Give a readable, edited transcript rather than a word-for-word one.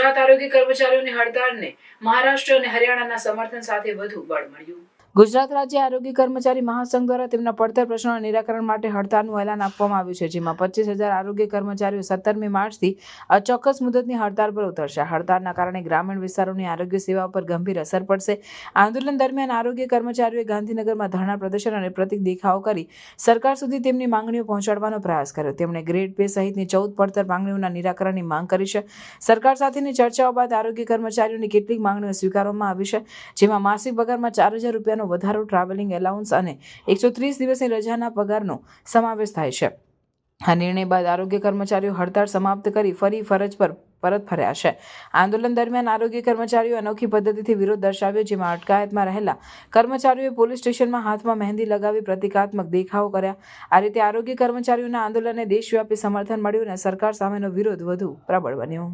ગુજરાત આરોગ્ય કર્મચારીઓની હડતાળને મહારાષ્ટ્ર અને હરિયાણાના સમર્થન સાથે વધુ બળ મળ્યું। ગુજરાત રાજ્ય આરોગ્ય કર્મચારી મહાસંઘ દ્વારા તેમના પડતર પ્રશ્નોના નિરાકરણ માટે હડતાળનું એલાન આપવામાં આવ્યું છે, જેમાં 25,000 આરોગ્ય કર્મચારીઓ 17મી માર્ચથી અચોક્કસ મુદતની હડતાળ પર ઉતરશે। હડતાળના કારણે ગ્રામીણ વિસ્તારોની આરોગ્ય સેવા પર ગંભીર અસર પડશે। આંદોલન દરમિયાન આરોગ્ય કર્મચારીઓએ ગાંધીનગરમાં ધરણા પ્રદર્શન અને પ્રતિક દેખાવો કરી સરકાર સુધી તેમની માંગણીઓ પહોંચાડવાનો પ્રયાસ કર્યો। તેમણે ગ્રેડ પે સહિતની 14 પડતર માંગણીઓના નિરાકરણની માંગ કરી છે। સરકાર સાથેની ચર્ચાઓ બાદ આરોગ્ય કર્મચારીઓની કેટલીક માંગણીઓ સ્વીકારવામાં આવી છે, જેમાં માસિક પગારમાં 4,000 રૂપિયાનો વધારો, ટ્રાવેલિંગ એલાઉન્સ અને 130 દિવસની રજાના પગારનો સમાવેશ થાય છે। આ નિર્ણય બાદ આરોગ્ય કર્મચારીઓ હડતાળ સમાપ્ત કરી ફરી ફરજ પર પરત ફર્યા છે। આંદોલન દરમિયાન આરોગ્ય કર્મચારીઓએ અનોખી પદ્ધતિથી વિરોધ દર્શાવ્યો, જેમાં અટકાયતમાં રહેલા કર્મચારીઓએ પોલીસ સ્ટેશનમાં હાથમાં મહેંદી લગાવી પ્રતિકાત્મક દેખાવો કર્યા। આ રીતે આરોગ્ય કર્મચારીઓના આંદોલનને દેશવ્યાપી સમર્થન મળ્યું અને સરકાર સામેનો વિરોધ વધુ પ્રબળ બન્યો।